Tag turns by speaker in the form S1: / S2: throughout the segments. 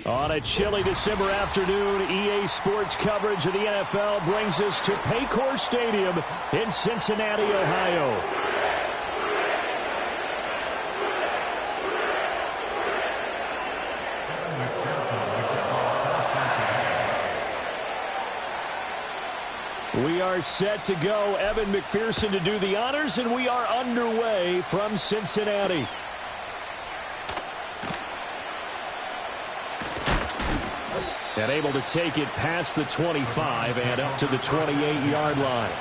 S1: On a chilly December afternoon, EA Sports coverage of the NFL brings us to Paycor Stadium in Cincinnati, Ohio. We are set to go. Evan McPherson to do the honors, and we are underway from Cincinnati. And able to take it past the 25 and up to the 28-yard line.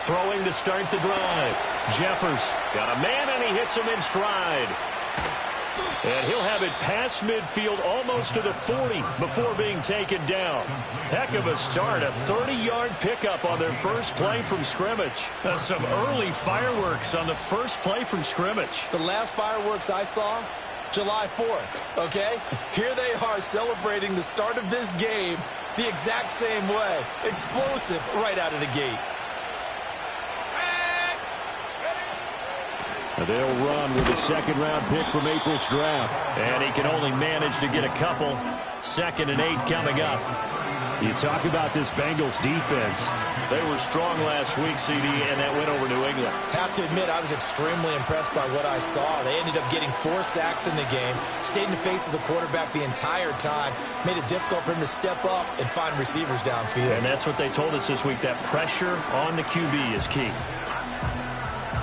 S1: Throwing to start the drive. Jeffers got a man, and he hits him in stride. And he'll have it past midfield almost to the 40 before being taken down. Heck of a start, a 30-yard pickup on their first play from scrimmage. Some early fireworks on the first play from scrimmage.
S2: The last fireworks I saw, July 4th, okay? Here they are celebrating the start of this game the exact same way. Explosive right out of the gate.
S1: They'll run with a second-round pick from April's draft. And he can only manage to get a couple. 2nd and 8 coming up. You talk about this Bengals defense. They were strong last week, CD, and that went over New England.
S2: Have to admit, I was extremely impressed by what I saw. They ended up getting 4 sacks in the game, stayed in the face of the quarterback the entire time, made it difficult for him to step up and find receivers downfield.
S1: And that's what they told us this week, that pressure on the QB is key.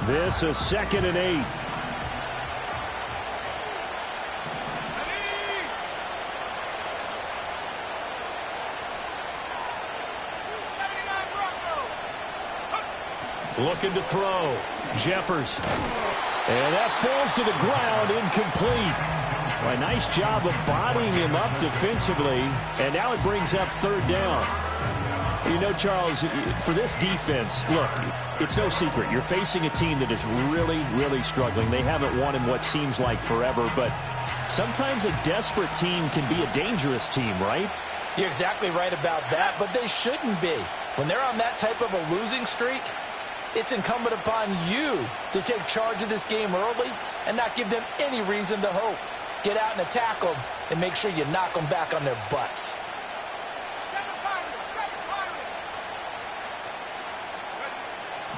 S1: This is 2nd and 8. Looking to throw. Jeffers. And that falls to the ground, incomplete. Well, a nice job of bodying him up defensively. And now it brings up 3rd down. You know, Charles, for this defense, look, it's no secret. You're facing a team that is really, really struggling. They haven't won in what seems like forever, but sometimes a desperate team can be a dangerous team, right?
S2: You're exactly right about that, but they shouldn't be. When they're on that type of a losing streak, it's incumbent upon you to take charge of this game early and not give them any reason to hope. Get out and attack them and make sure you knock them back on their butts.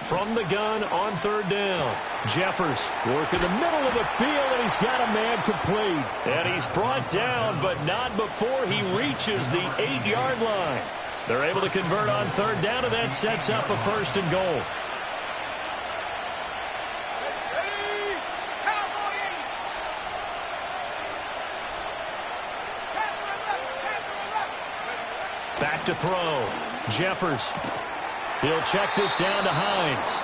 S1: From the gun on 3rd down. Jeffers working the middle of the field, and he's got a man complete. And he's brought down, but not before he reaches the 8-yard line. They're able to convert on 3rd down, and that sets up a 1st and goal. Back to throw. Jeffers. He'll check this down to Hines.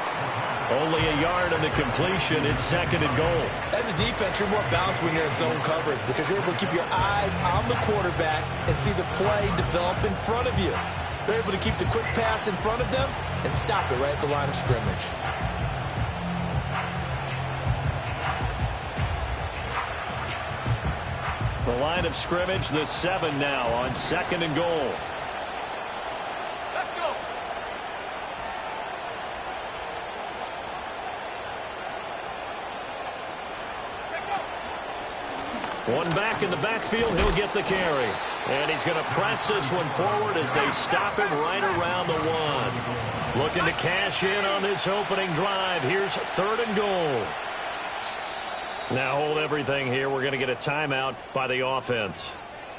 S1: Only a yard on the completion. It's 2nd and goal.
S2: As a defense, you're more balanced when you're in zone coverage because you're able to keep your eyes on the quarterback and see the play develop in front of you. They're able to keep the quick pass in front of them and stop it right at the line of scrimmage.
S1: The line of scrimmage, the 7 now on 2nd and goal. One back in the backfield, he'll get the carry. And he's going to press this one forward as they stop him right around the 1. Looking to cash in on this opening drive. Here's 3rd and goal. Now hold everything here. We're going to get a timeout by the offense.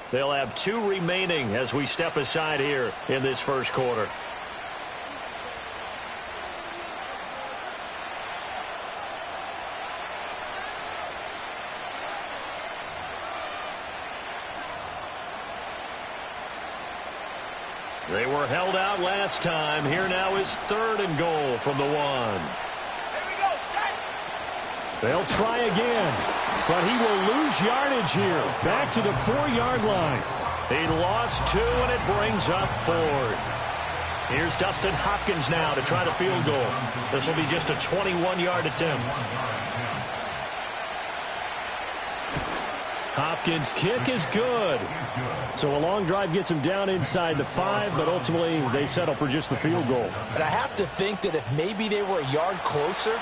S1: They'll have 2 remaining as we step aside here in this first quarter. They were held out last time. Here now is 3rd and goal from the 1. They'll try again, but he will lose yardage here. Back to the 4-yard line. He lost 2, and it brings up 4th. Here's Dustin Hopkins now to try the field goal. This will be just a 21-yard attempt. Hopkins' kick is good. So a long drive gets him down inside the 5, but ultimately they settle for just the field goal.
S2: And I have to think that if maybe they were a yard closer,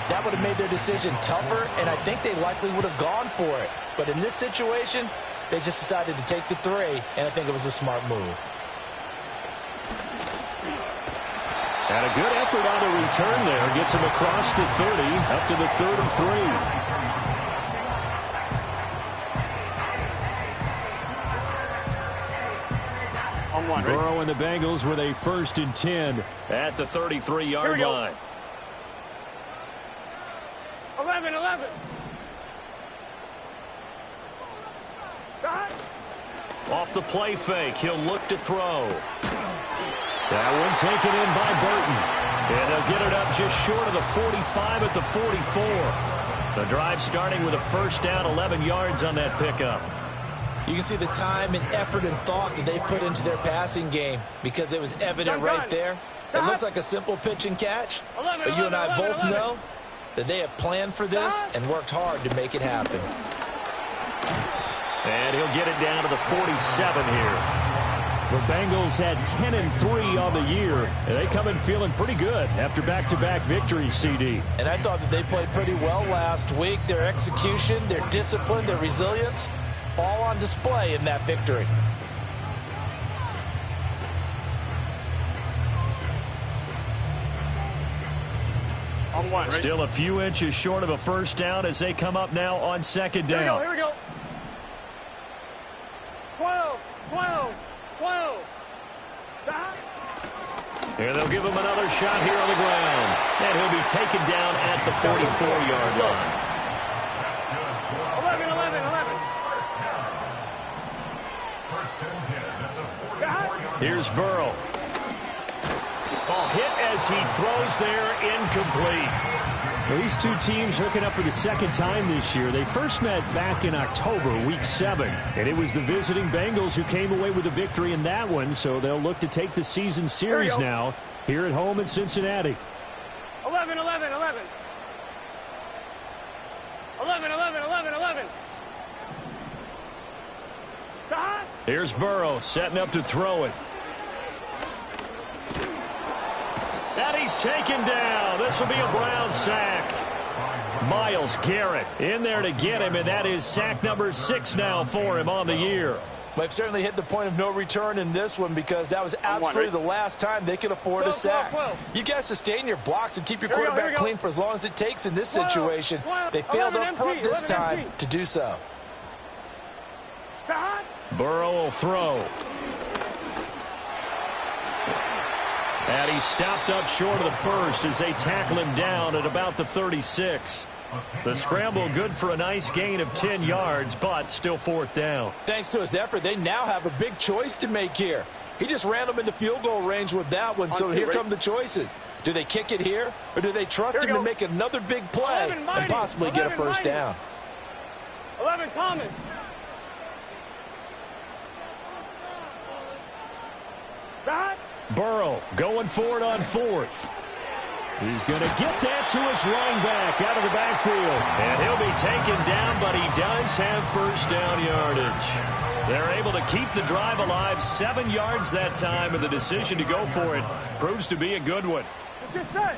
S2: that would have made their decision tougher, and I think they likely would have gone for it. But in this situation, they just decided to take the 3, and I think it was a smart move.
S1: And a good effort on the return there. Gets him across the 30, up to the 3rd and 3. Burrow and the Bengals with a 1st and 10 at the 33-yard line.
S3: 11.
S1: Off the play fake, he'll look to throw. That one taken in by Burton. And they'll get it up just short of the 45 at the 44. The drive starting with a 1st down, 11 yards on that pickup.
S2: You can see the time and effort and thought that they put into their passing game because it was evident right there. It looks like a simple pitch and catch, but you and I both know that they have planned for this and worked hard to make it happen.
S1: And he'll get it down to the 47 here. The Bengals had 10-3 on the year, and they come in feeling pretty good after back-to-back victories, CD.
S2: And I thought that they played pretty well last week. Their execution, their discipline, their resilience, all on display in that victory.
S1: Still a few inches short of a 1st down as they come up now on 2nd down.
S3: Here we go. 12.
S1: And they'll give him another shot here on the ground. And he'll be taken down at the 44-yard line.
S3: 11.
S1: Here's Burrow. Ball hit as he throws there, incomplete. Well, these two teams hooking up for the 2nd time this year. They first met back in October, week 7. And it was the visiting Bengals who came away with a victory in that one, so they'll look to take the season series now here at home in Cincinnati.
S3: 11.
S1: Here's Burrow setting up to throw it. And he's taken down. This will be a Brown sack. Myles Garrett in there to get him, and that is sack number 6 now for him on the year.
S2: They've certainly hit the point of no return in this one because that was absolutely the last time they could afford a sack. You guys sustain your blocks and keep your quarterback clean for as long as it takes in this situation. They failed up front this time to do so.
S1: Burrow will throw. And he's stopped up short of the 1st as they tackle him down at about the 36. The scramble good for a nice gain of 10 yards, but still 4th down.
S2: Thanks to his effort, they now have a big choice to make here. He just ran them into field goal range with that one, so here come the choices. Do they kick it here, or do they trust him to make another big play and possibly get a 1st down?
S3: 11, Thomas.
S1: Burrow going for it on 4th. He's going to get that to his running back out of the backfield. And he'll be taken down, but he does have 1st down yardage. They're able to keep the drive alive, 7 yards that time, and the decision to go for it proves to be a good one.
S3: Let's get set.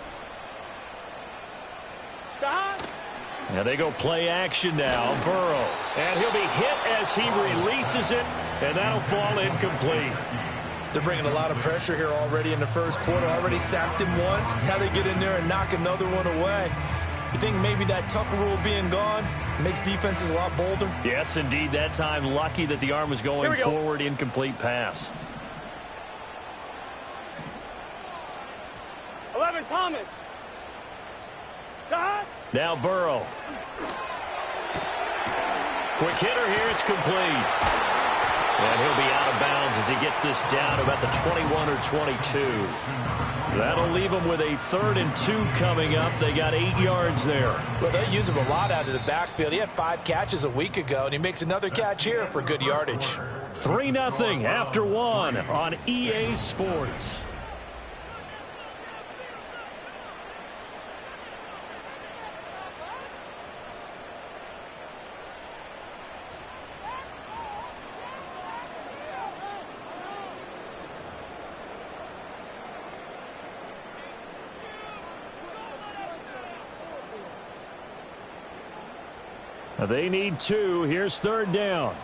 S1: Now they go play action now. Burrow. And he'll be hit as he releases it, and that'll fall incomplete.
S2: They're bringing a lot of pressure here already in the 1st quarter. Already sacked him once. How they get in there and knock another one away. You think maybe that Tucker rule being gone makes defenses a lot bolder?
S1: Yes, indeed. That time lucky that the arm was going forward. Incomplete pass.
S3: 11, Thomas.
S1: Now Burrow. Quick hitter here. It's complete. And he'll be out of bounds as he gets this down to about the 21 or 22. That'll leave them with a 3rd and 2 coming up. They got 8 yards there.
S2: Well, they use him a lot out of the backfield. He had 5 catches a week ago, and he makes another catch here for good yardage.
S1: 3-0 after 1 on EA Sports. They need 2. Here's 3rd down.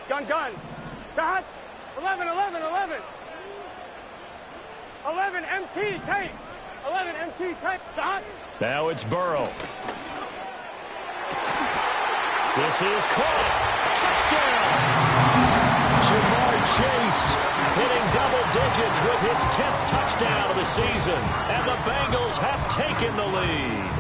S3: Gun. Dot. 11. 11 MT tape. 11 MT tape. Dot.
S1: Now it's Burrow. This is caught. Touchdown. Jamar Chase hitting double digits with his 10th touchdown of the season. And the Bengals have taken the lead.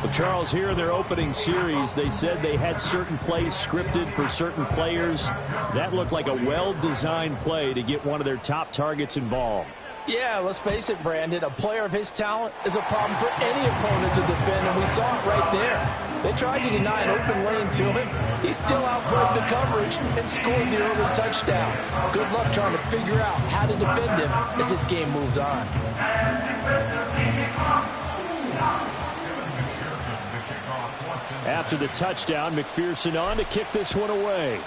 S1: Well, Charles, here in their opening series, they said they had certain plays scripted for certain players. That looked like a well-designed play to get one of their top targets involved.
S2: Yeah, let's face it, Brandon. A player of his talent is a problem for any opponent to defend, and we saw it right there. They tried to deny an open lane to him. He still outplayed the coverage and scored the early touchdown. Good luck trying to figure out how to defend him as this game moves on.
S1: After the touchdown, McPherson on to kick this one away.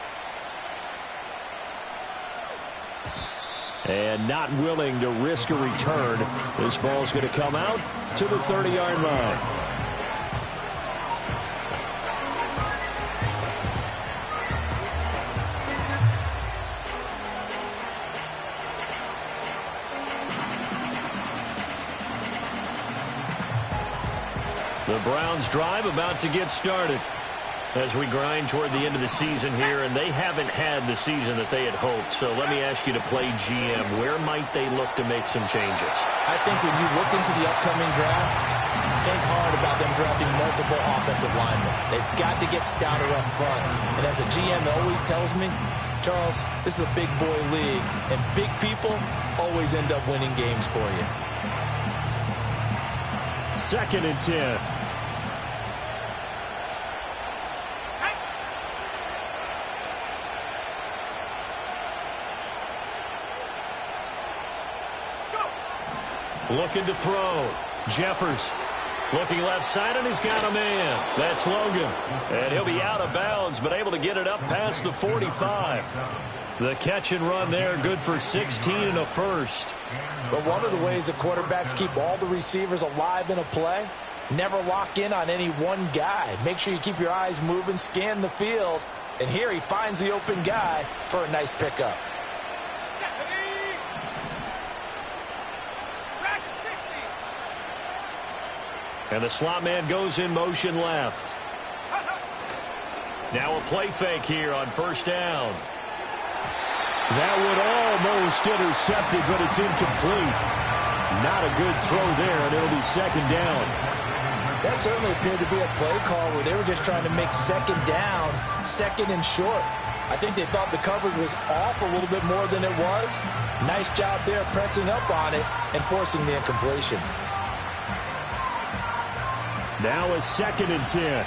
S1: And not willing to risk a return. This ball's going to come out to the 30-yard line. The Browns drive about to get started as we grind toward the end of the season here, and they haven't had the season that they had hoped. So let me ask you to play GM. Where might they look to make some changes?
S2: I think when you look into the upcoming draft, think hard about them drafting multiple offensive linemen. They've got to get stouter up front. And as a GM always tells me, Charles, this is a big boy league, and big people always end up winning games for you.
S1: 2nd and 10. Looking to throw. Jeffers looking left side, and he's got a man. That's Logan. And he'll be out of bounds, but able to get it up past the 45. The catch and run there, good for 16 and a first.
S2: But one of the ways that quarterbacks keep all the receivers alive in a play, never lock in on any one guy. Make sure you keep your eyes moving, scan the field. And here he finds the open guy for a nice pickup.
S1: And the slot man goes in motion left. Now a play fake here on 1st down. That would almost intercept it, but it's incomplete. Not a good throw there, and it'll be 2nd down.
S2: That certainly appeared to be a play call where they were just trying to make 2nd down, 2nd and short. I think they thought the coverage was off a little bit more than it was. Nice job there pressing up on it and forcing the incompletion.
S1: Now a 2nd and 10.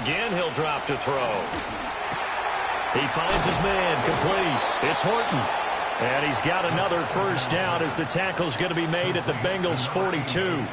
S1: Again, he'll drop to throw. He finds his man, complete. It's Horton. And he's got another 1st down as the tackle's going to be made at the Bengals' 42.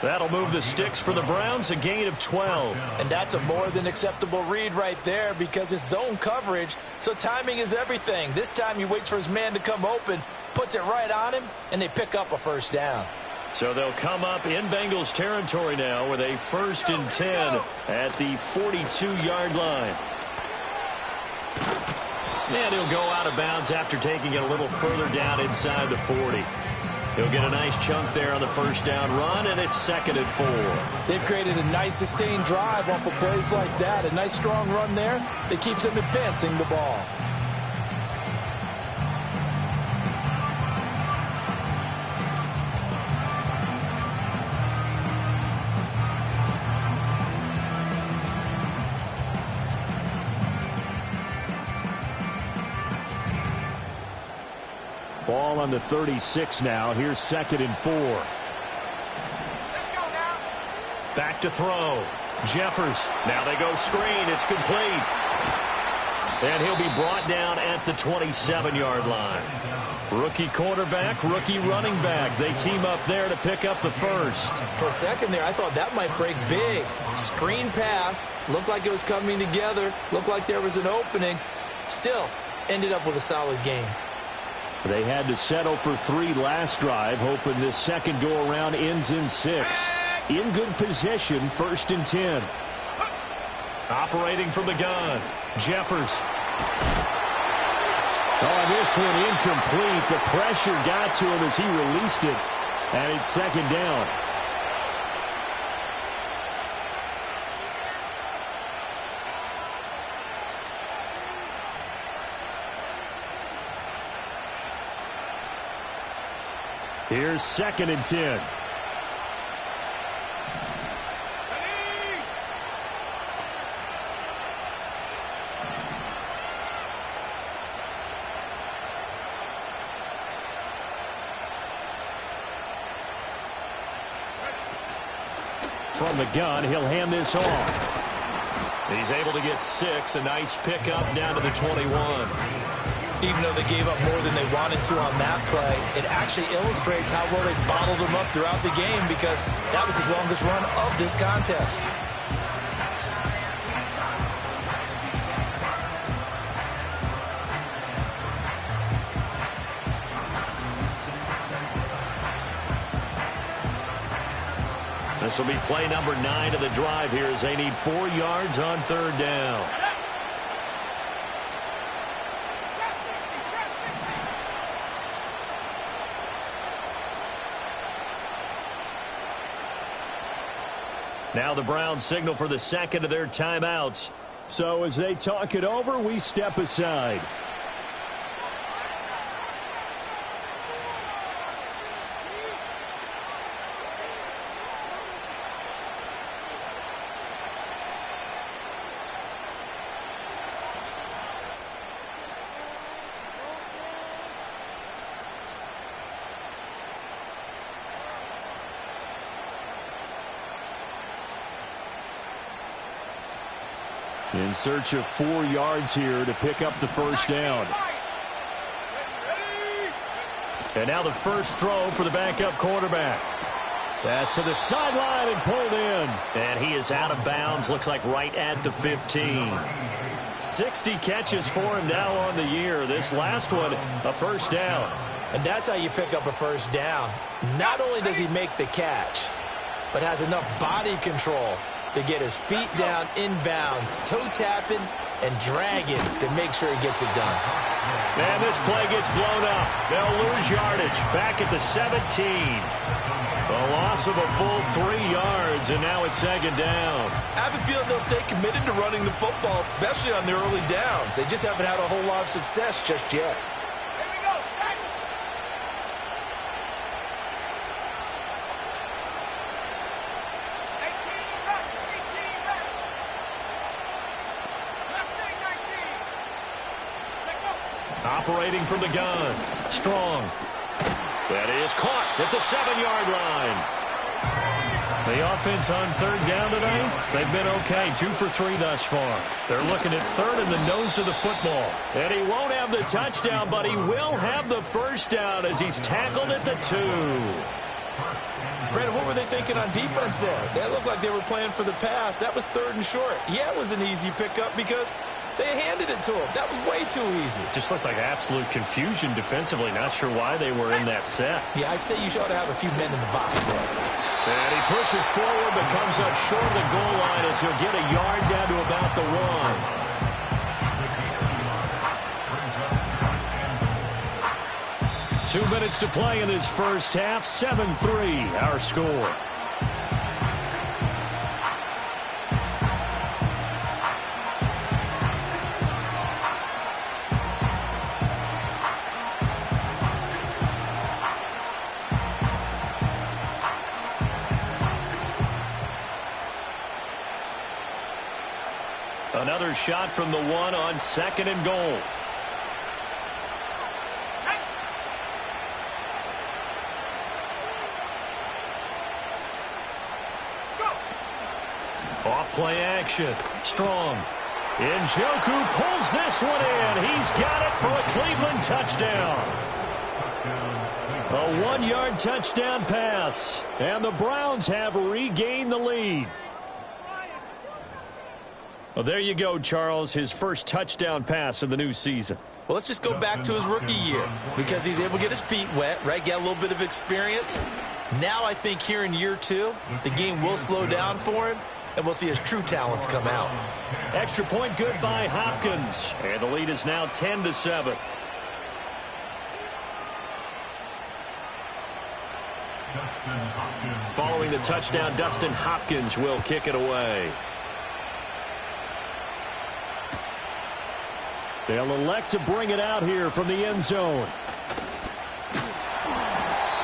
S1: That'll move the sticks for the Browns, a gain of 12.
S2: And that's a more than acceptable read right there because it's zone coverage, so timing is everything. This time he waits for his man to come open, puts it right on him, and they pick up a 1st down.
S1: So they'll come up in Bengals territory now with a 1st and 10 at the 42-yard line. And he'll go out of bounds after taking it a little further down inside the 40. He'll get a nice chunk there on the 1st down run, and it's 2nd and 4.
S2: They've created a nice sustained drive off of plays like that. A nice strong run there that keeps them advancing the ball.
S1: Ball on the 36 now. Here's 2nd and 4.
S3: Let's go now.
S1: Back to throw. Jeffers. Now they go screen. It's complete. And he'll be brought down at the 27-yard line. Rookie quarterback, rookie running back. They team up there to pick up the first.
S2: For a second there, I thought that might break big. Screen pass. Looked like it was coming together. Looked like there was an opening. Still, ended up with a solid game.
S1: They had to settle for 3 last drive, hoping this second go-around ends in 6. In good position, 1st and 10. Operating from the gun, Jeffers. Oh, this one incomplete. The pressure got to him as he released it, and it's 2nd down. Here's 2nd and 10. From the gun, he'll hand this off. He's able to get 6. A nice pickup down to the 21.
S2: Even though they gave up more than they wanted to on that play, it actually illustrates how well they bottled him up throughout the game because that was his longest run of this contest.
S1: This will be play number 9 of the drive here as they need 4 yards on 3rd down. Now the Browns signal for the 2nd of their timeouts. So as they talk it over, we step aside. In search of 4 yards here to pick up the 1st down. And now the first throw for the backup quarterback. Pass to the sideline and pulled in. And he is out of bounds. Looks like right at the 15. 60 catches for him now on the year. This last one, a 1st down.
S2: And that's how you pick up a 1st down. Not only does he make the catch, but has enough body control to get his feet down inbounds, toe tapping and dragging to make sure he gets it done.
S1: And this play gets blown up. They'll lose yardage back at the 17. A loss of a full 3 yards, and now it's 2nd down.
S2: I have a feeling they'll stay committed to running the football, especially on their early downs. They just haven't had a whole lot of success just yet.
S1: Operating from the gun. Strong. That is caught at the 7-yard line. The offense on 3rd down tonight, they've been okay. 2 for 3 thus far. They're looking at 3rd in the nose of the football. And he won't have the touchdown, but he will have the 1st down as he's tackled at the 2.
S2: Brandon, what were they thinking on defense there? That looked like they were playing for the pass. That was 3rd and short. Yeah, it was an easy pickup because they handed it to him. That was way too easy.
S1: Just looked like absolute confusion defensively. Not sure why they were in that set.
S2: Yeah, I'd say you should have a few men in the box there.
S1: And he pushes forward but comes up short of the goal line as he'll get a yard down to about the 1. 2 minutes to play in this first half. 7-3 our score. Another shot from the 1 on 2nd and goal. Off play action. Strong. Njoku pulls this one in. He's got it for a Cleveland touchdown. A 1-yard touchdown pass, and the Browns have regained the lead. Well, there you go, Charles, his first touchdown pass of the new season.
S2: Well, let's just go back to his rookie year because he's able to get his feet wet, right? Get a little bit of experience. Now I think here in year 2, the game will slow down for him, and we'll see his true talents come out.
S1: Extra point good by Hopkins, and the lead is now 10-7. Following the touchdown, Dustin Hopkins will kick it away. They'll elect to bring it out here from the end zone.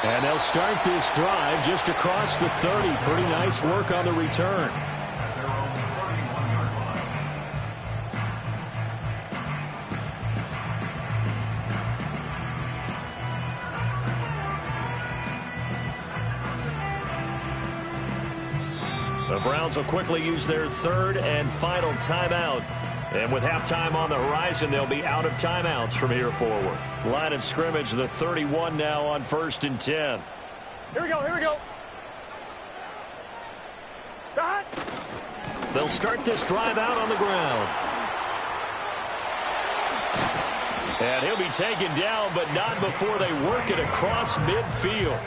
S1: And they'll start this drive just across the 30. Pretty nice work on the return. The Browns will quickly use their third and final timeout. And with halftime on the horizon, they'll be out of timeouts from here forward. Line of scrimmage, the 31 now on 1st and 10.
S3: Here we go, here we go. Start.
S1: They'll start this drive out on the ground. And he'll be taken down, but not before they work it across midfield.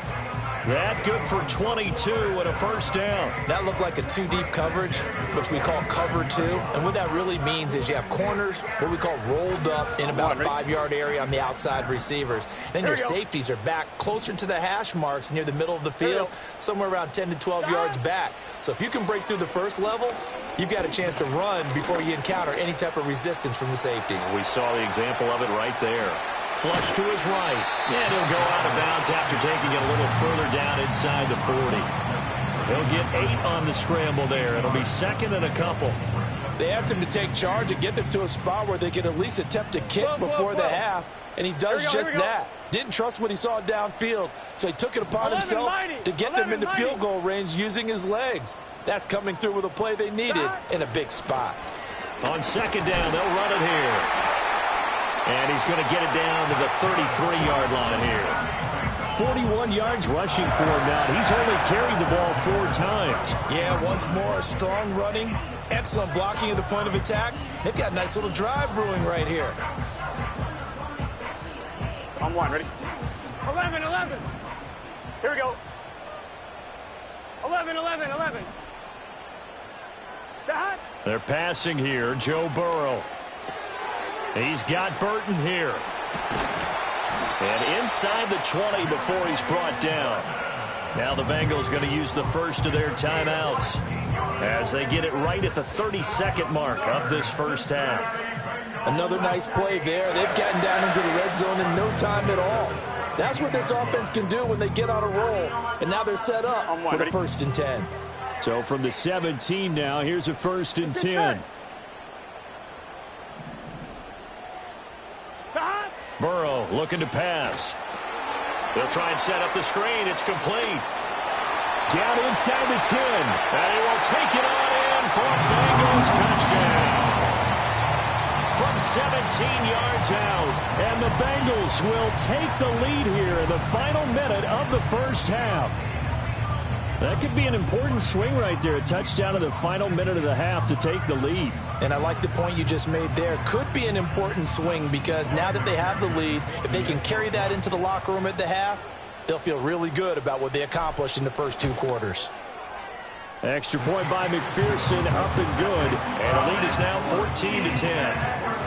S1: That good for 22 and a first down.
S2: That looked like a 2-deep coverage, which we call cover 2. And what that really means is you have corners, what we call rolled up in about a 5-yard area on the outside receivers. Then your safeties are back closer to the hash marks near the middle of the field, somewhere around 10 to 12 yards back. So if you can break through the first level, you've got a chance to run before you encounter any type of resistance from the safeties.
S1: We saw the example of it right there. Flush to his right, and he'll go out of bounds after taking it a little further down inside the 40. He'll get 8 on the scramble there. It'll be second and a couple.
S4: They asked him to take charge and get them to a spot where they could at least attempt to kick before the half, and he does just that. Didn't trust what he saw downfield, so he took it upon himself to get them into field goal range using his legs. That's coming through with a play they needed in a big spot.
S1: On second down, they'll run it here. And he's going to get it down to the 33-yard line here. 41 yards rushing for him now. He's only carried the ball 4 times.
S2: Yeah, once more, strong running, excellent blocking at the point of attack. They've got a nice little drive brewing right here.
S3: On 1, ready? 11, 11. Here we go. 11, 11, 11. Start.
S1: They're passing here, Joe Burrow. He's got Burton here. And inside the 20 before he's brought down. Now the Bengals going to use the first of their timeouts as they get it right at the 32nd mark of this first half.
S4: Another nice play there. They've gotten down into the red zone in no time at all. That's what this offense can do when they get on a roll. And now they're set up with a 1st and 10.
S1: So from the 17 now, here's a 1st and 10. Burrow looking to pass. They'll try and set up the screen. It's complete. Down inside the 10. And he will take it on in for a Bengals touchdown. From 17 yards out. And the Bengals will take the lead here in the final minute of the first half. That could be an important swing right there. A touchdown in the final minute of the half to take the lead.
S2: And I like the point you just made there. Could be an important swing because now that they have the lead, if they can carry that into the locker room at the half, they'll feel really good about what they accomplished in the first 2 quarters.
S1: Extra point by McPherson, up and good. And the lead is now 14 to 10.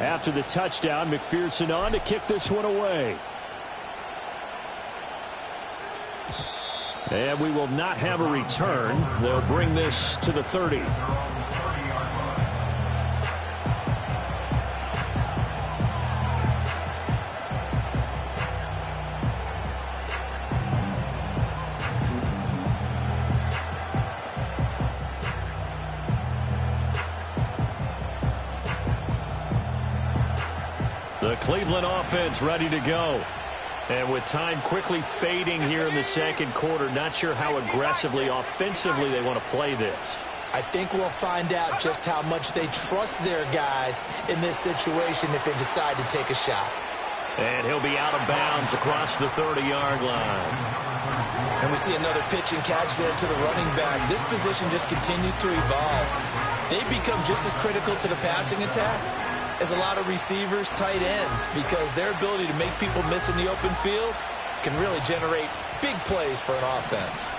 S1: After the touchdown, McPherson on to kick this one away. And we will not have a return. They'll bring this to the 30. The Cleveland offense ready to go. And with time quickly fading here in the second quarter, not sure how aggressively, offensively they want to play this.
S2: I think we'll find out just how much they trust their guys in this situation if they decide to take a shot.
S1: And he'll be out of bounds across the 30-yard line.
S2: And we see another pitch and catch there to the running back. This position just continues to evolve. They become just as critical to the passing attack as a lot of receivers, tight ends, because their ability to make people miss in the open field can really generate big plays for an offense.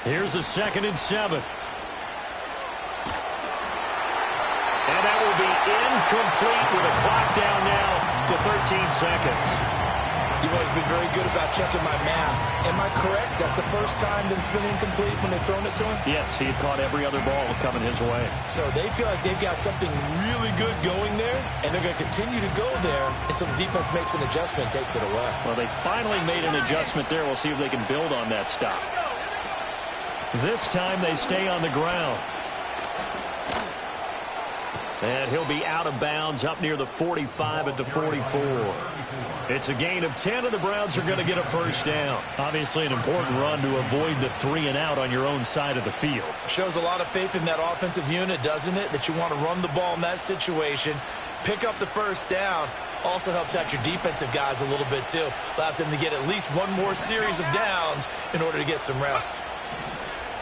S1: Here's a 2nd and 7. And that will be incomplete with a clock down now to 13 seconds.
S2: You've always been very good about checking my math. Am I correct? That's the first time that it's been incomplete when they've thrown it to him?
S1: Yes, he had caught every other ball coming his way.
S2: So they feel like they've got something really good going there, and they're going to continue to go there until the defense makes an adjustment and takes it away.
S1: Well, they finally made an adjustment there. We'll see if they can build on that stop. This time they stay on the ground. And he'll be out of bounds up near the 45 at the 44. It's a gain of 10, and the Browns are going to get a first down. Obviously an important run to avoid the 3-and-out on your own side of the field.
S2: Shows a lot of faith in that offensive unit, doesn't it? That you want to run the ball in that situation, pick up the first down. Also helps out your defensive guys a little bit too. Allows them to get at least one more series of downs in order to get some rest.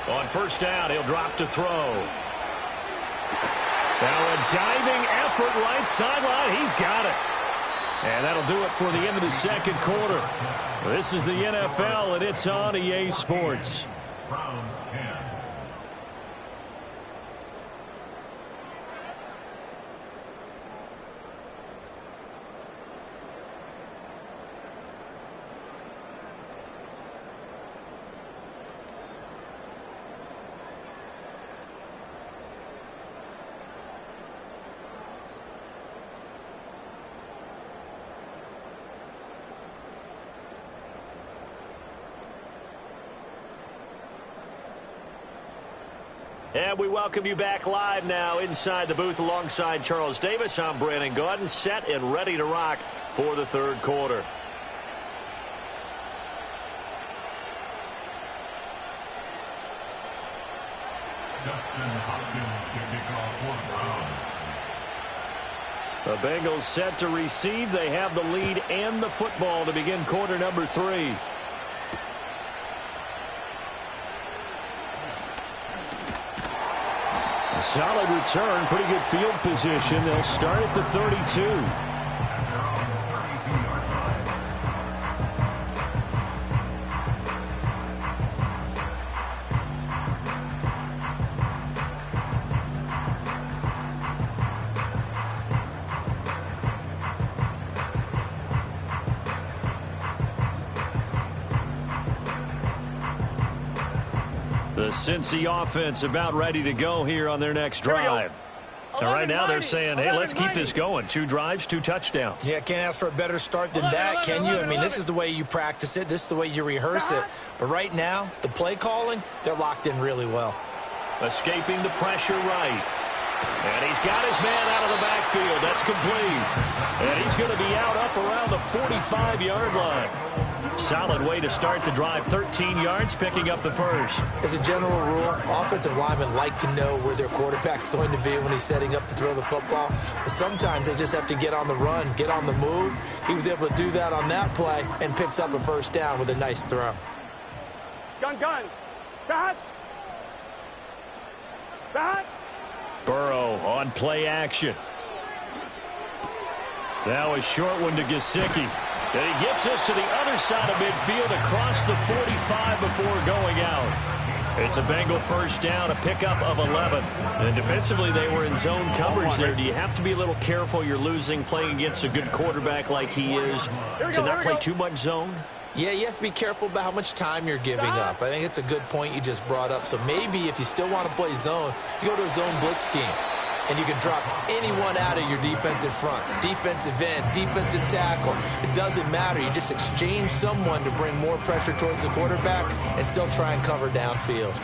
S1: On first down, he'll drop to throw. Now a diving effort right sideline. He's got it. And that'll do it for the end of the second quarter. This is the NFL, and it's on EA Sports.
S5: Browns 10.
S1: And we welcome you back live now inside the booth alongside Charles Davis. I'm Brandon Gaudin, set and ready to rock for the third quarter. The Bengals set to receive. They have the lead and the football to begin quarter number 3. A solid return, pretty good field position. They'll start at the 32. The Cincy offense about ready to go here on their next drive. And right now they're saying, hey, let's keep this going. 2 drives, 2 touchdowns.
S2: Yeah, can't ask for a better start than that, can you? I mean, this is the way you practice it. This is the way you rehearse it. But right now, the play calling, they're locked in really well.
S1: Escaping the pressure right. And he's got his man out of the backfield. That's complete. And he's going to be out up around the 45-yard line. Solid way to start the drive. 13 yards, picking up the first.
S2: As a general rule, offensive linemen like to know where their quarterback's going to be when he's setting up to throw the football. But sometimes they just have to get on the run, get on the move. He was able to do that on that play and picks up a first down with a nice throw.
S3: Gun. Shot.
S1: Burrow on play action. Now a short one to Gesicki. And he gets us to the other side of midfield across the 45 before going out. It's a Bengal first down, a pickup of 11. And defensively, they were in zone coverage there. Do you have to be a little careful? You're losing playing against a good quarterback like he is to not play too much zone?
S2: Yeah, you have to be careful about how much time you're giving up. I think it's a good point you just brought up. So maybe if you still want to play zone, you go to a zone blitz scheme. and you can drop anyone out of your defensive front. Defensive end, defensive tackle. It doesn't matter. You just exchange someone to bring more pressure towards the quarterback and still try and cover downfield.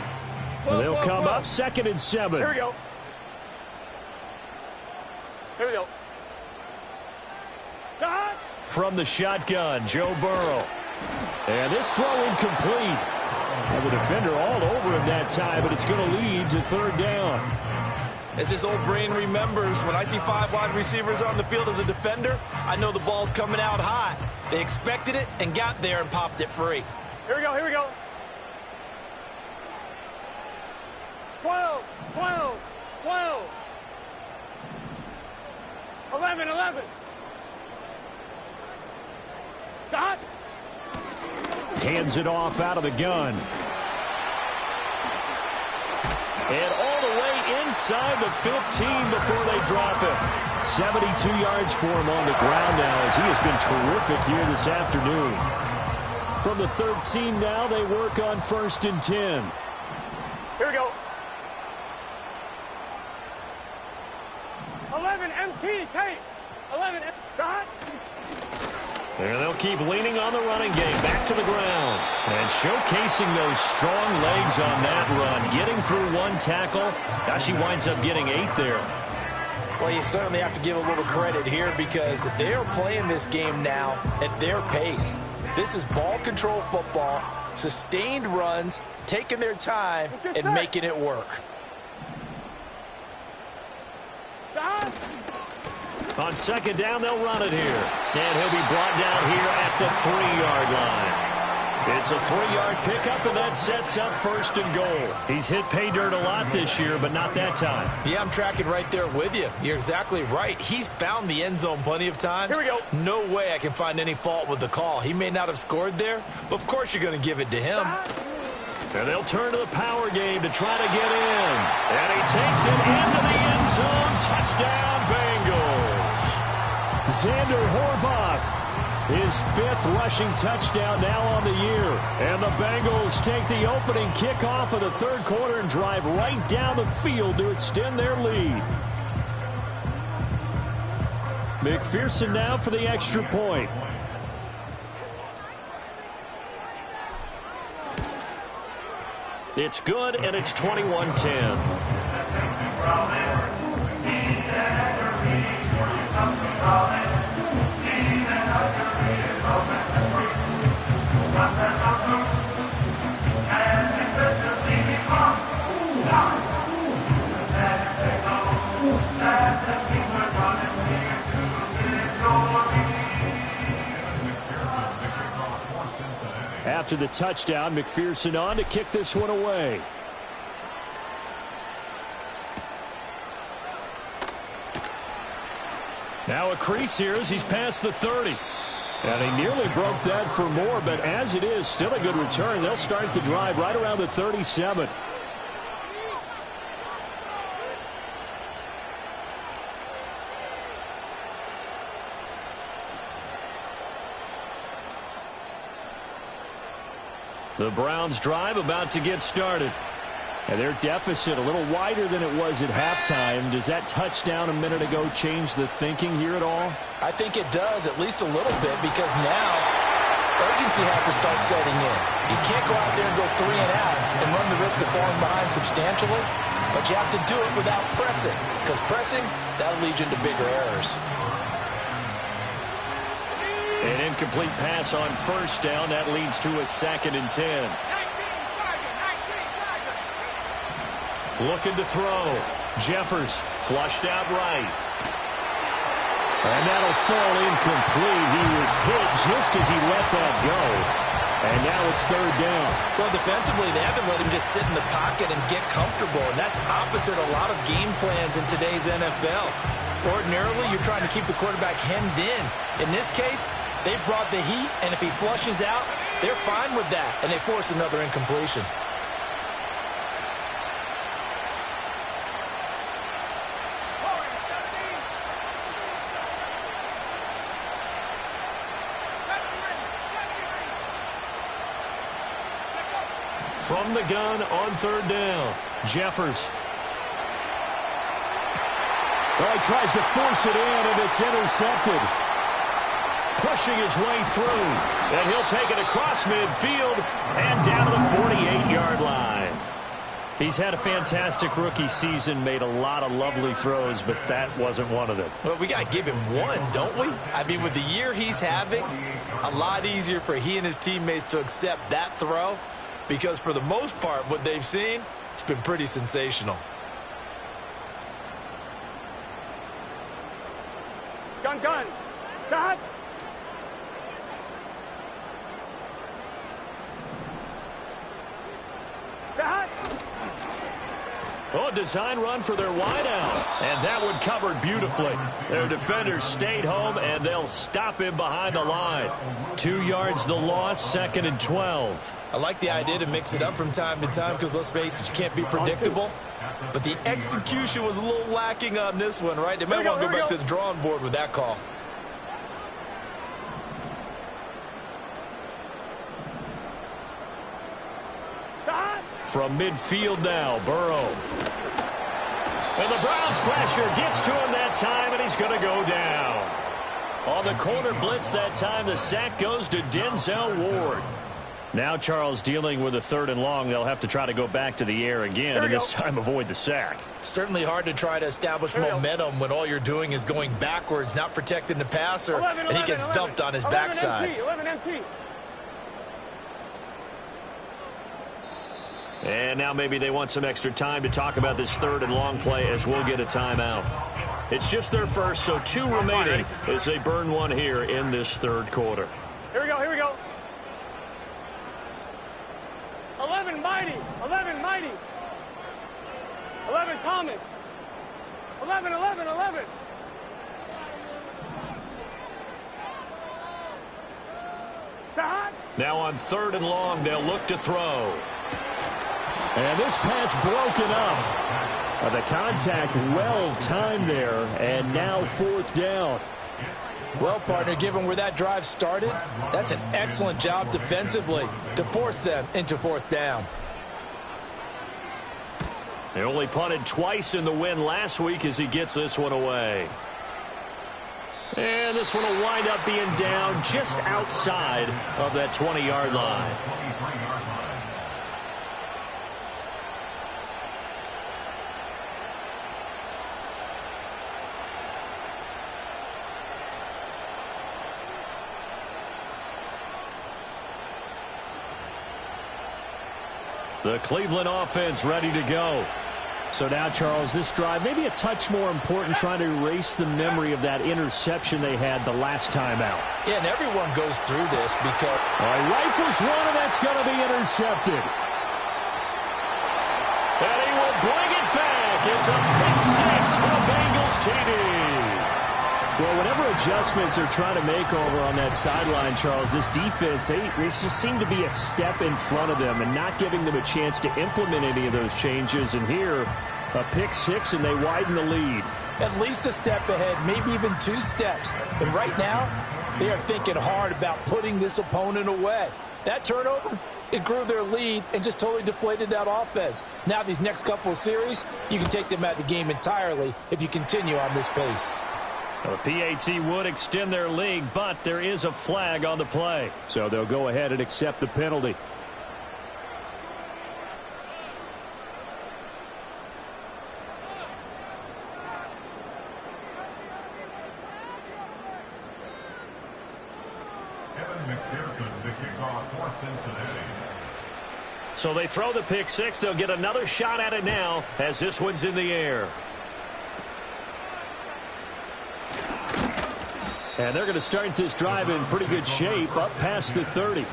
S1: They'll come up 2nd and 7.
S3: Here we go. Here we go. Stop.
S1: From the shotgun, Joe Burrow. And this throw incomplete. And the defender all over him that time, but it's going to lead to 3rd down.
S2: As his old brain remembers, when I see 5 wide receivers on the field as a defender, I know the ball's coming out high. They expected it and got there and popped it free.
S3: Here we go, here we go. 12, 12, 12. 11, 11. Stop.
S1: Hands it off out of the gun. And all the way inside the 15 before they drop him. 72 yards for him on the ground now as he has been terrific here this afternoon. From the 13 now, they work on 1st and 10.
S3: Here we go. 11 MT tape. 11 stop.
S1: And they'll keep leaning on the running game. Back to the ground. And showcasing those strong legs on that run. Getting through 1 tackle. Gosh, he winds up getting 8 there.
S2: Well, you certainly have to give a little credit here because they're playing this game now at their pace. This is ball control football, sustained runs, taking their time and making it work.
S3: Stop.
S1: On 2nd down, they'll run it here. And he'll be brought down here at the 3-yard line. It's a 3-yard pickup, and that sets up 1st and goal. He's hit pay dirt a lot this year, but not that time.
S2: Yeah, I'm tracking right there with you. You're exactly right. He's found the end zone plenty of times.
S3: Here we go.
S2: No way I can find any fault with the call. He may not have scored there, but of course you're going to give it to him.
S1: And they'll turn to the power game to try to get in. And he takes it into the end zone. Touchdown, Bengals. Xander Horvath, his 5th rushing touchdown now on the year. And the Bengals take the opening kickoff of the 3rd quarter and drive right down the field to extend their lead. McPherson now for the extra point. It's good, and it's 21-10. After the touchdown, McPherson on to kick this one away. Now a crease here as he's past the 30. And he nearly broke that for more, but as it is, still a good return. They'll start the drive right around the 37. The Browns drive about to get started. And their deficit a little wider than it was at halftime. Does that touchdown a minute ago change the thinking here at all?
S2: I think it does, at least a little bit, because now urgency has to start setting in. You can't go out there and go 3 and out and run the risk of falling behind substantially, but you have to do it without pressing, because pressing, that'll lead you into bigger errors.
S1: An incomplete pass on 1st down. That leads to a 2nd and 10. Looking to throw. Jeffers flushed out right. And that'll fall incomplete. He was hit just as he let that go. And now it's 3rd down.
S2: Well, defensively, they haven't let him just sit in the pocket and get comfortable, and that's opposite a lot of game plans in today's NFL. Ordinarily, you're trying to keep the quarterback hemmed in. In this case, they brought the heat, and if he flushes out, they're fine with that, and they force another incompletion.
S1: From the gun on 3rd down, Jeffers. Well, he tries to force it in, and it's intercepted. Pushing his way through, and he'll take it across midfield and down to the 48-yard line. He's had a fantastic rookie season, made a lot of lovely throws, but that wasn't one of them.
S2: Well, we got to give him one, don't we? I mean, with the year he's having, a lot easier for he and his teammates to accept that throw, because for the most part, what they've seen, it's been pretty sensational.
S3: Gun. Stop.
S1: Oh, a design run for their wideout. And that one covered beautifully. Their defenders stayed home, and they'll stop him behind the line. 2 yards the loss, 2nd and 12.
S2: I like the idea to mix it up from time to time because, let's face it, you can't be predictable. But the execution was a little lacking on this one, right? They might want to go back to the drawing board with that call.
S1: From midfield now, Burrow. And the Browns pressure gets to him that time, and he's going to go down. On the corner blitz that time, the sack goes to Denzel Ward. Now Charles dealing with a 3rd and long. They'll have to try to go back to the air again, and this time avoid the sack.
S2: Certainly hard to try to establish momentum when all you're doing is going backwards, not protecting the passer, and he gets dumped on his backside.
S3: 11 MT.
S1: And now maybe they want some extra time to talk about this 3rd and long play as we'll get a timeout. It's just their first, so 2 remaining as they burn one here in this 3rd quarter.
S3: Here we go. 11 Mighty. 11 Thomas. 11.
S1: Now on 3rd and long, they'll look to throw. And this pass broken up. The contact well timed there, and now 4th down.
S2: Well, partner, given where that drive started, that's an excellent job defensively to force them into 4th down.
S1: They only punted twice in the win last week as he gets this one away. And this one will wind up being down just outside of that 20-yard line. The Cleveland offense ready to go. So now, Charles, this drive maybe a touch more important, trying to erase the memory of that interception they had the last time out.
S2: Yeah, and everyone goes through this because...
S1: Rifles one, and that's going to be intercepted. And he will bring it back. It's a pick 6 for the Bengals TD. Well, whatever adjustments they're trying to make over on that sideline, Charles, this defense, they just seem to be a step in front of them and not giving them a chance to implement any of those changes. And here, a pick 6, and they widen the lead.
S2: At least a step ahead, maybe even 2 steps. But right now, they are thinking hard about putting this opponent away. That turnover, it grew their lead and just totally deflated that offense. Now these next couple of series, you can take them out of the game entirely if you continue on this pace.
S1: The PAT would extend their lead, but there is a flag on the play. So they'll go ahead and accept the penalty. So they throw the pick 6. They'll get another shot at it now as this one's in the air. And they're going to start this drive in pretty good shape, up past the 30.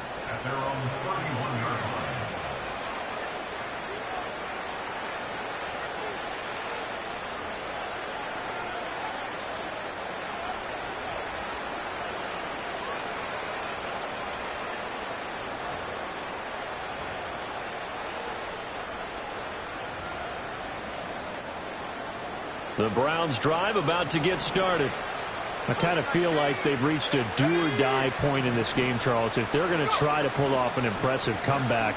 S1: The Browns drive about to get started. I kind of feel like they've reached a do-or-die point in this game, Charles. If they're going to try to pull off an impressive comeback,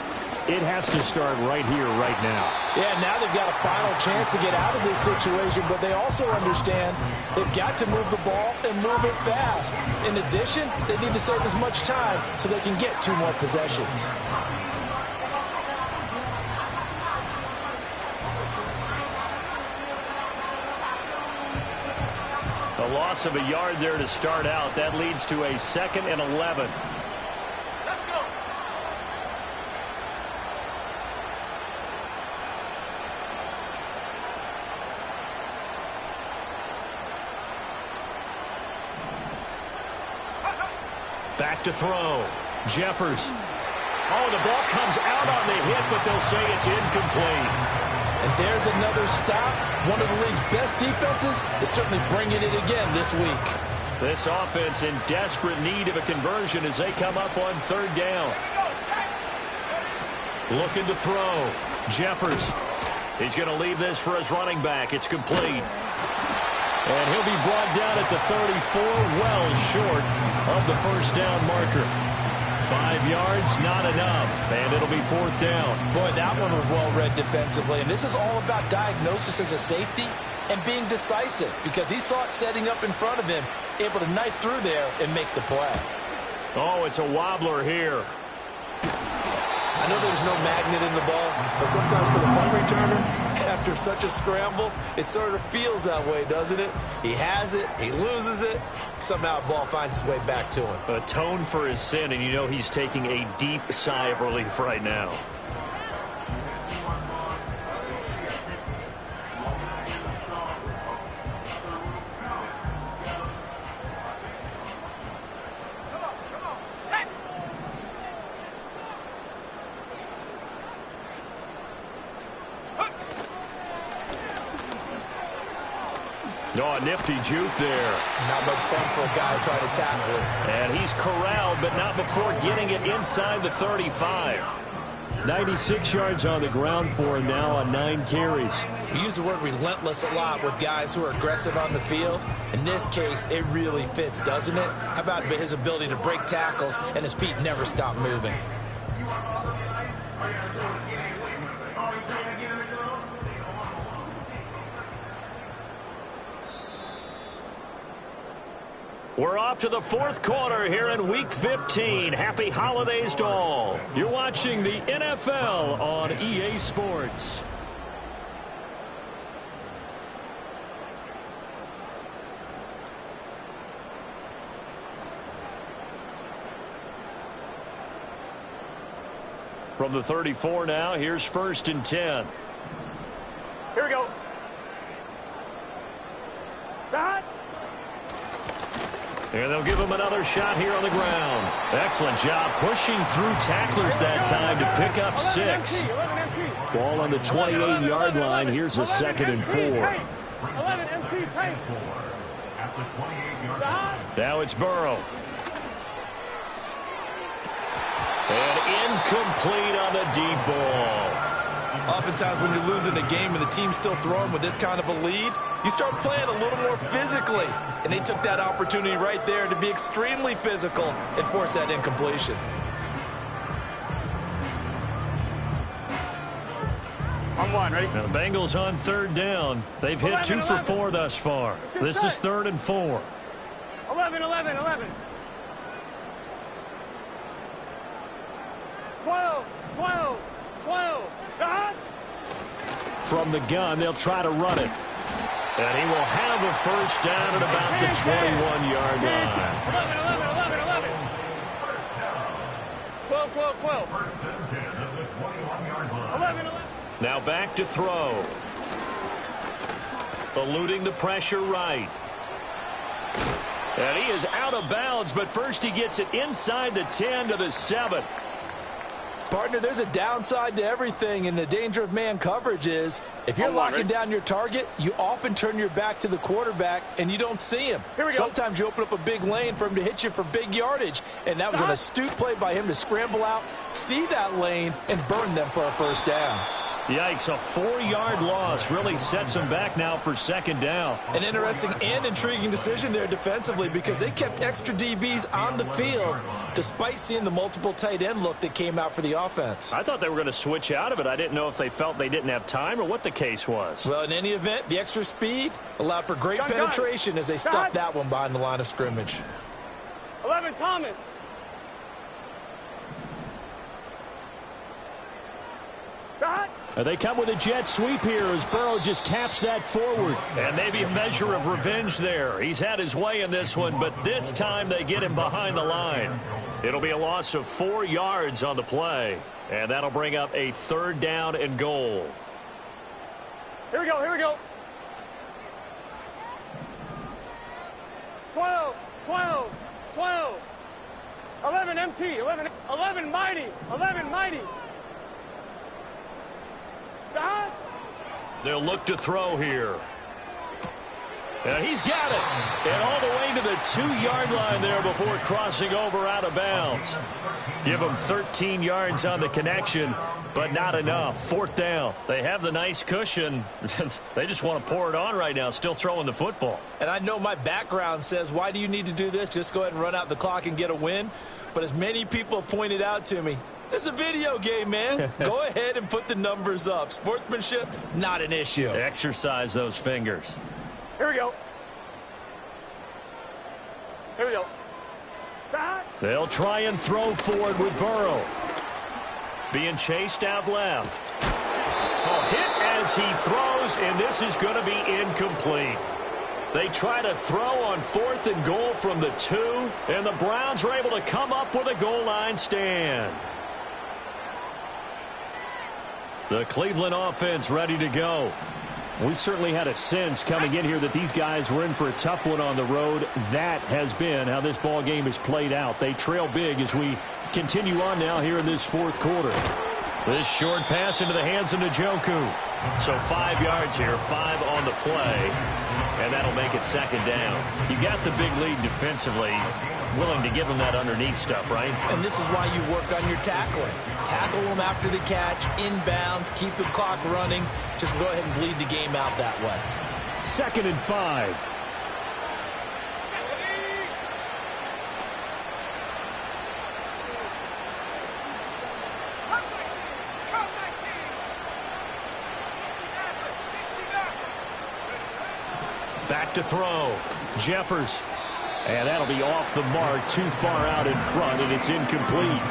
S1: It has to start right here, right now.
S2: Yeah, now they've got a final chance to get out of this situation, but they also understand they've got to move the ball and move it fast. In addition, they need to save as much time so they can get 2 more possessions.
S1: A loss of a yard there to start out. That leads to a 2nd and 11.
S3: Let's go.
S1: Back to throw. Jeffers. Oh, the ball comes out on the hit, but they'll say it's incomplete.
S2: And there's another stop. One of the league's best defenses is certainly bringing it again this week.
S1: This offense in desperate need of a conversion as they come up on 3rd down. Looking to throw. Jeffers. He's going to leave this for his running back. It's complete. And he'll be brought down at the 34, well short of the 1st down marker. 5 yards, not enough, and it'll be 4th down.
S2: Boy, that one was well read defensively, and this is all about diagnosis as a safety and being decisive because he saw it setting up in front of him, able to knife through there and make the play.
S1: Oh, it's a wobbler here.
S4: I know there's no magnet in the ball, but sometimes for the punt returner, after such a scramble, it sort of feels that way, doesn't it? He has it, he loses it, somehow the ball finds its way back to him.
S1: Atone for his sin, and you know he's taking a deep sigh of relief right now. Oh, a nifty juke there.
S4: Not much fun for a guy trying to tackle him.
S1: And he's corralled, but not before getting it inside the 35. 96 yards on the ground for him now on 9 carries.
S4: We use the word relentless a lot with guys who are aggressive on the field. In this case, it really fits, doesn't it? How about his ability to break tackles and his feet never stop moving?
S1: We're off to the 4th quarter here in Week 15. Happy holidays to all. You're watching the NFL on EA Sports. From the 34 now, here's 1st and 10.
S3: Here we go. Shot.
S1: And they'll give him another shot here on the ground. Excellent job pushing through tacklers that time to pick up 6. Ball on the 28-yard line. Here's a 2nd and 4.
S3: 11 MT tank.
S1: Now it's Burrow. And incomplete on the deep ball.
S4: Oftentimes when you're losing a game and the team's still throwing with this kind of a lead, you start playing a little more physically. And they took that opportunity right there to be extremely physical and force that incompletion.
S3: On 1, ready?
S1: Now the Bengals on 3rd down. They've hit 2 for 4 thus far. This is 3rd and 4.
S3: 11, 11, 11. 12, 12, 12. Shot.
S1: From the gun, they'll try to run it. And he will have a 1st down at about the 21-yard line.
S3: 11, 11, 11, 11. 12, 12, 12. 11, 11.
S1: Now back to throw. Eluding the pressure right. And he is out of bounds, but first he gets it inside the 10 to the 7.
S2: Partner, there's a downside to everything, and the danger of man coverage is if you're locking down your target, you often turn your back to the quarterback, and you don't see him. Sometimes you open up a big lane for him to hit you for big yardage, and that was an astute play by him to scramble out, see that lane, and burn them for a 1st down.
S1: Yikes, a 4-yard loss really sets them back now for 2nd down.
S4: An interesting and intriguing decision there defensively because they kept extra DBs on the field,
S2: despite seeing the multiple tight end look that came out for the offense.
S1: I thought they were going to switch out of it. I didn't know if they felt they didn't have time or what the case was.
S2: Well, in any event, the extra speed allowed for great penetration as they stuffed that one behind the line of scrimmage.
S3: 11 Thomas.
S1: They come with a jet sweep here as Burrow just taps that forward. And maybe a measure of revenge there. He's had his way in this one, but this time they get him behind the line. It'll be a loss of 4 yards on the play. And that'll bring up a 3rd down and goal.
S3: Here we go, here we go. 12, 12, 12. 11 MT, 11 mighty, 11 mighty.
S1: They'll look to throw here. And he's got it. And all the way to the 2-yard line there before crossing over out of bounds. Give them 13 yards on the connection, but not enough. 4th down. They have the nice cushion. They just want to pour it on right now, still throwing the football.
S2: And I know my background says, why do you need to do this? Just go ahead and run out the clock and get a win. But as many people pointed out to me, this is a video game, man. Go ahead and put the numbers up. Sportsmanship, not an issue.
S1: Exercise those fingers.
S3: Here we go. Here we go.
S1: They'll try and throw forward with Burrow. Being chased out left. Hit as he throws, and this is going to be incomplete. They try to throw on 4th and goal from the 2, and the Browns are able to come up with a goal line stand. The Cleveland offense ready to go. We certainly had a sense coming in here that these guys were in for a tough one on the road. That has been how this ball game has played out. They trail big as we continue on now here in this 4th quarter. This short pass into the hands of Njoku. So 5 yards here, 5 on the play, and that'll make it 2nd down. You got the big lead defensively. Willing to give them that underneath stuff, right?
S2: And this is why you work on your tackling. Tackle them after the catch, inbounds, keep the clock running. Just go ahead and bleed the game out that way.
S1: 2nd and 5. Back to throw. Jeffers. And that'll be off the mark, too far out in front, and it's incomplete.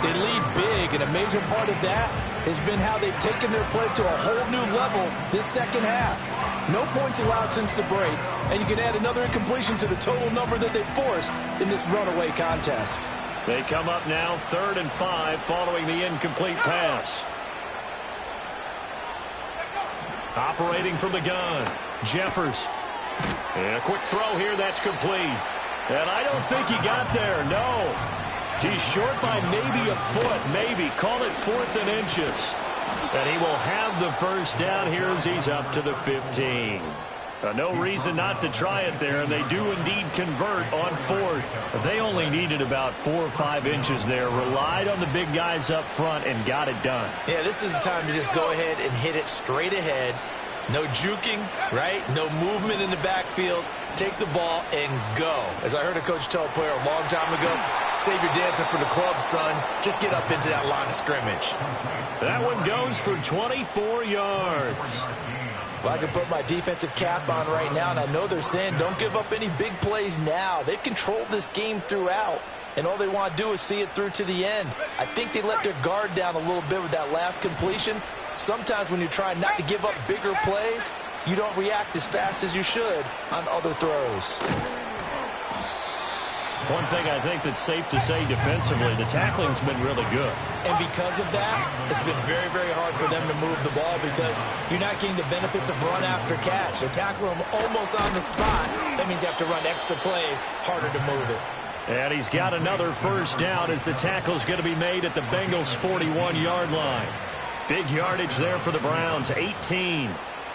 S4: They lead big, and a major part of that has been how they've taken their play to a whole new level this 2nd half. No points allowed since the break, and you can add another incompletion to the total number that they forced in this runaway contest.
S1: They come up now 3rd and 5 following the incomplete pass. Operating from the gun, Jeffers. And a quick throw here, that's complete. And I don't think he got there, no. He's short by maybe a foot, maybe. Call it 4th and inches. And he will have the 1st down here as he's up to the 15. No reason not to try it there, and they do indeed convert on 4th. They only needed about 4 or 5 inches there, relied on the big guys up front, and got it done.
S2: Yeah, this is the time to just go ahead and hit it straight ahead. No juking, right? No movement in the backfield. Take the ball and go. As I heard a coach tell a player a long time ago, save your dancing for the club, son. Just get up into that line of scrimmage.
S1: That one goes for 24 yards.
S2: Well, I can put my defensive cap on right now, and I know they're saying don't give up any big plays now. They've controlled this game throughout, and all they want to do is see it through to the end. I think they let their guard down a little bit with that last completion. Sometimes when you're trying not to give up bigger plays, you don't react as fast as you should on other throws.
S1: One thing I think that's safe to say defensively, the tackling's been really good.
S2: And because of that, it's been very, very hard for them to move the ball because you're not getting the benefits of run after catch. They're tackling them almost on the spot. That means you have to run extra plays, harder to move it.
S1: And he's got another 1st down as the tackle's going to be made at the Bengals' 41-yard line. Big yardage there for the Browns, 18.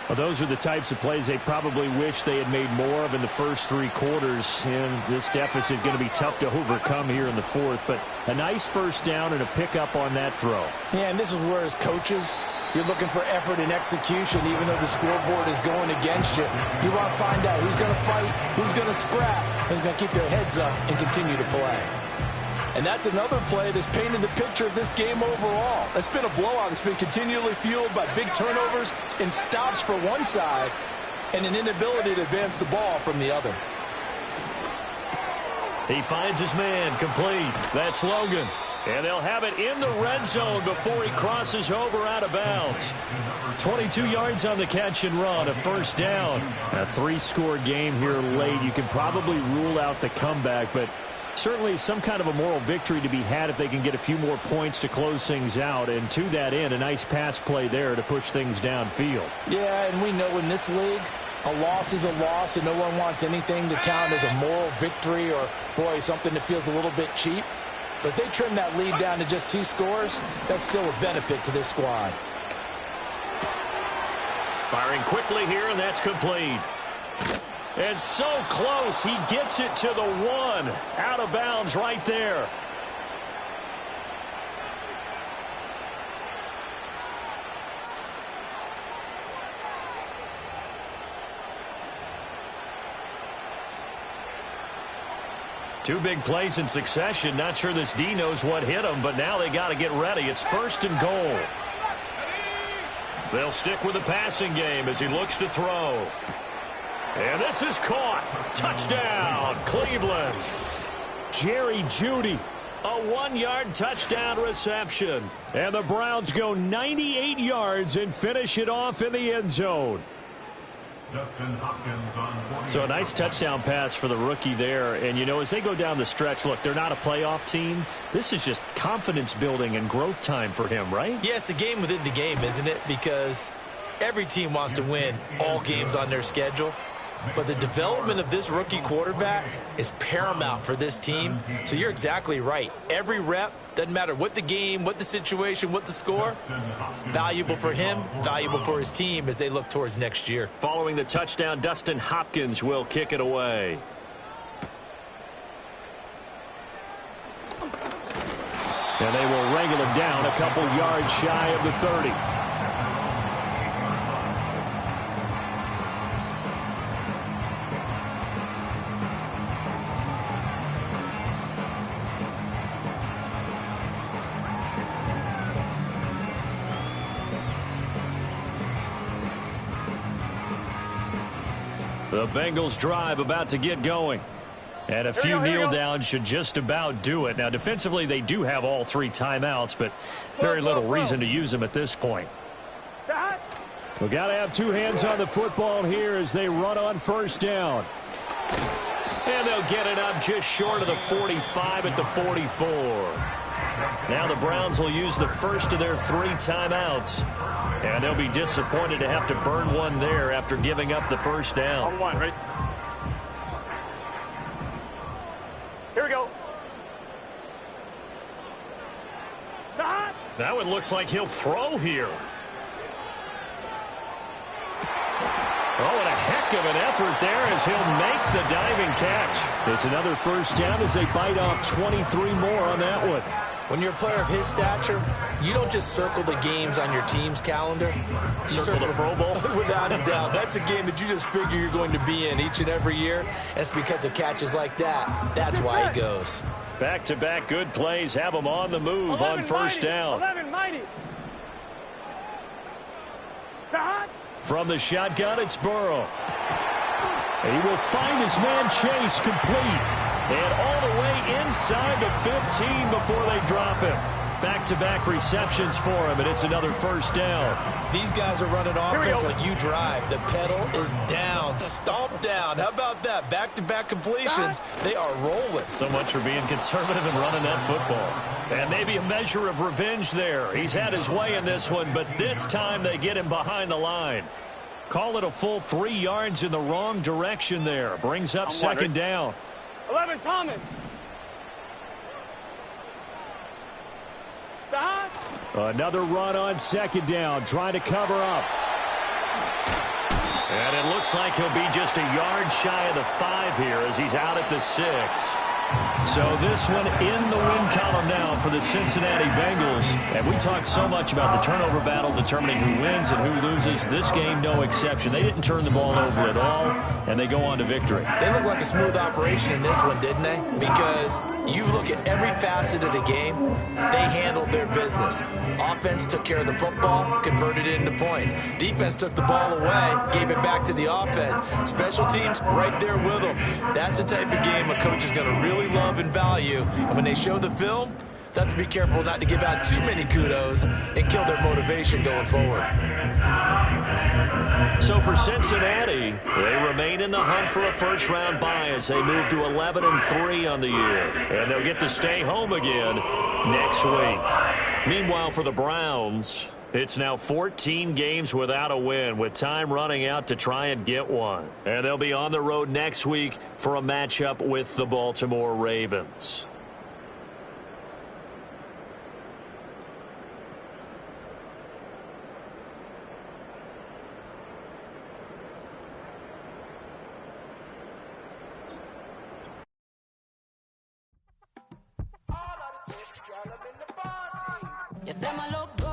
S1: Well, those are the types of plays they probably wish they had made more of in the first 3 quarters. And this deficit going to be tough to overcome here in the 4th. But a nice 1st down and a pickup on that throw.
S4: Yeah, and this is where as coaches, you're looking for effort and execution, even though the scoreboard is going against you. You want to find out who's going to fight, who's going to scrap, who's going to keep their heads up and continue to play. And that's another play that's painted the picture of this game overall. It's been a blowout. It's been continually fueled by big turnovers and stops for one side and an inability to advance the ball from the other.
S1: He finds his man complete. That's Logan. And they'll have it in the red zone before he crosses over out of bounds. 22 yards on the catch and run, a first down. A 3-score game here late. You can probably rule out the comeback, but certainly some kind of a moral victory to be had if they can get a few more points to close things out. And to that end, a nice pass play there to push things downfield.
S4: Yeah, and we know in this league, a loss is a loss, and no one wants anything to count as a moral victory or, boy, something that feels a little bit cheap. But if they trim that lead down to just 2 scores, that's still a benefit to this squad.
S1: Firing quickly here, and that's complete. And so close, he gets it to the 1. Out of bounds right there. Two big plays in succession. Not sure this D knows what hit him, but now they got to get ready. It's 1st and goal. They'll stick with the passing game as he looks to throw. And this is caught. Touchdown, Cleveland. Jerry Jeudy, a 1-yard touchdown reception. And the Browns go 98 yards and finish it off in the end zone. So a nice touchdown pass for the rookie there. And, you know, as they go down the stretch, look, they're not a playoff team. This is just confidence building and growth time for him, right?
S2: Yeah, it's a game within the game, isn't it? Because every team wants to win all games on their schedule. But the development of this rookie quarterback is paramount for this team. So you're exactly right. Every rep, doesn't matter what the game, what the situation, what the score, valuable for him, valuable for his team as they look towards next year.
S1: Following the touchdown, Dustin Hopkins will kick it away. And they will wrangle him down a couple yards shy of the 30. The Bengals drive about to get going. And a few kneel downs should just about do it. Now, defensively, they do have all 3 timeouts, but very little reason to use them at this point. We've got to have 2 hands on the football here as they run on 1st down. And they'll get it up just short of the 45 at the 44. Now the Browns will use the first of their 3 timeouts. And they'll be disappointed to have to burn one there after giving up the 1st down.
S3: On 1, right? Here we go.
S1: Now it looks like he'll throw here. Oh, and a heck of an effort there as he'll make the diving catch. It's another 1st down as they bite off 23 more on that one.
S2: When you're a player of his stature, you don't just circle the games on your team's calendar. You
S1: circle the Pro Bowl?
S2: Without a doubt. That's a game that you just figure you're going to be in each and every year. And it's because of catches like that. That's why he goes.
S1: Back-to-back good plays have him on the move on 1st down.
S3: 11 mighty.
S1: From the shotgun, it's Burrow. He will find his man Chase complete. And all the way inside the 15 before they drop him. Back-to-back receptions for him, and it's another 1st down.
S2: These guys are running offense like you drive. The pedal is down, stomped down. How about that? Back-to-back completions. They are rolling.
S1: So much for being conservative and running that football. And maybe a measure of revenge there. He's had his way in this one, but this time they get him behind the line. Call it a full 3 yards in the wrong direction there. Brings up 2nd down.
S3: 11 Thomas.
S1: Another run on 2nd down, trying to cover up. And it looks like he'll be just a yard shy of the 5 here as he's out at the 6. So this one in the win column now for the Cincinnati Bengals. And we talked so much about the turnover battle determining who wins and who loses. This game, no exception. They didn't turn the ball over at all, and they go on to victory.
S2: They look like a smooth operation in this one, didn't they? Because You look at every facet of the game, they handled their business. Offense took care of the football, converted it into points. Defense took the ball away, gave it back to the offense. Special teams, right there with them. That's the type of game a coach is going to really love and value. And when they show the film, they have to be careful not to give out too many kudos and kill their motivation going forward.
S1: So for Cincinnati, they remain in the hunt for a first-round bye as they move to 11-3 on the year. And they'll get to stay home again next week. Meanwhile, for the Browns, it's now 14 games without a win, with time running out to try and get one. And they'll be on the road next week for a matchup with the Baltimore Ravens.
S5: You say my look good.